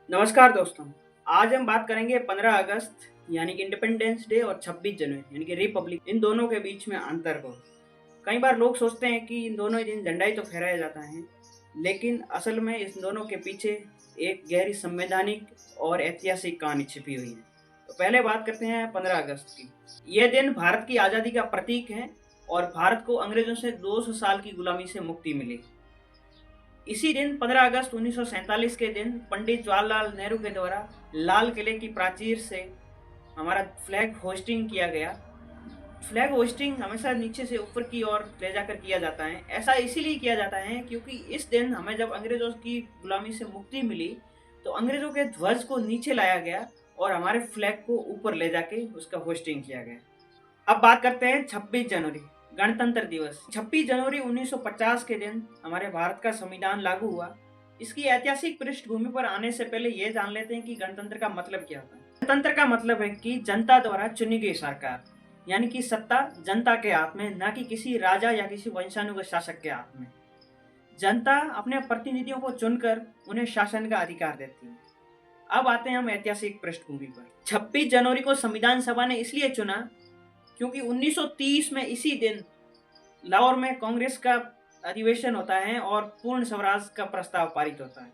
नमस्कार दोस्तों। आज हम बात करेंगे 15 अगस्त यानी कि इंडिपेंडेंस डे और 26 जनवरी यानी कि रिपब्लिक, इन दोनों के बीच में अंतर को। कई बार लोग सोचते हैं कि इन दोनों ही दिन झंडा ही तो फहराया जाता है, लेकिन असल में इस दोनों के पीछे एक गहरी संवैधानिक और ऐतिहासिक कहानी छिपी हुई है। तो पहले बात करते हैं 15 अगस्त की। यह दिन भारत की आज़ादी का प्रतीक है और भारत को अंग्रेजों से 200 साल की गुलामी से मुक्ति मिली। इसी दिन 15 अगस्त 1947 के दिन पंडित जवाहरलाल नेहरू के द्वारा लाल किले की प्राचीर से हमारा फ्लैग होस्टिंग किया गया। फ्लैग होस्टिंग हमेशा नीचे से ऊपर की ओर ले जाकर किया जाता है। ऐसा इसीलिए किया जाता है क्योंकि इस दिन हमें जब अंग्रेजों की गुलामी से मुक्ति मिली तो अंग्रेजों के ध्वज को नीचे लाया गया और हमारे फ्लैग को ऊपर ले जाके उसका होस्टिंग किया गया। अब बात करते हैं 26 जनवरी, गणतंत्र दिवस। 26 जनवरी 1950 के दिन हमारे भारत का संविधान लागू हुआ। इसकी ऐतिहासिक पृष्ठभूमि पर आने से पहले ये जान लेते हैं कि गणतंत्र का मतलब क्या होता है। गणतंत्र का मतलब है कि जनता द्वारा चुनी गई सरकार, यानी कि सत्ता जनता के हाथ में, न कि किसी राजा या किसी वंशानुगत शासक के हाथ में। जनता अपने प्रतिनिधियों को चुनकर उन्हें शासन का अधिकार देती है। अब आते हैं हम ऐतिहासिक पृष्ठभूमि पर। 26 जनवरी को संविधान सभा ने इसलिए चुना क्योंकि 1930 में इसी दिन लाहौर में कांग्रेस का अधिवेशन होता है और पूर्ण स्वराज का प्रस्ताव पारित होता है।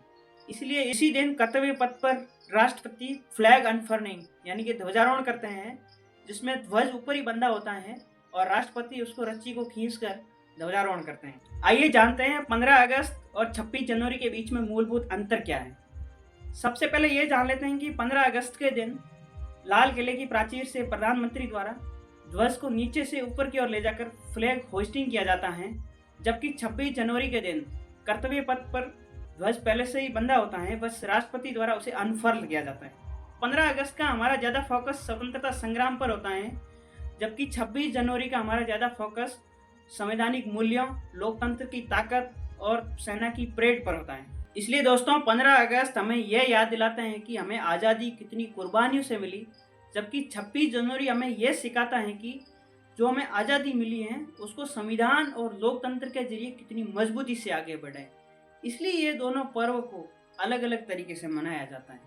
इसलिए इसी दिन कर्तव्य पथ पर राष्ट्रपति फ्लैग अनफर्लिंग यानी कि ध्वजारोहण करते हैं, जिसमें ध्वज ऊपर ही बंधा होता है और राष्ट्रपति उसको रस्सी को खींचकर ध्वजारोहण करते हैं। आइए जानते हैं 15 अगस्त और 26 जनवरी के बीच में मूलभूत अंतर क्या है। सबसे पहले ये जान लेते हैं कि 15 अगस्त के दिन लाल किले की प्राचीर से प्रधानमंत्री द्वारा ध्वज को नीचे से ऊपर की ओर ले जाकर फ्लैग होस्टिंग किया जाता है, जबकि 26 जनवरी के दिन कर्तव्य पथ पर ध्वज पहले से ही बंधा होता है, बस राष्ट्रपति द्वारा उसे अनफर्ल किया जाता है। 15 अगस्त का हमारा ज़्यादा फोकस स्वतंत्रता संग्राम पर होता है, जबकि 26 जनवरी का हमारा ज़्यादा फोकस संवैधानिक मूल्यों, लोकतंत्र की ताकत और सेना की परेड पर होता है। इसलिए दोस्तों 15 अगस्त हमें यह याद दिलाते हैं कि हमें आज़ादी कितनी कुर्बानियों से मिली, जबकि 26 जनवरी हमें यह सिखाता है कि जो हमें आज़ादी मिली है उसको संविधान और लोकतंत्र के जरिए कितनी मजबूती से आगे बढ़ाएं। इसलिए ये दोनों पर्व को अलग अलग तरीके से मनाया जाता है।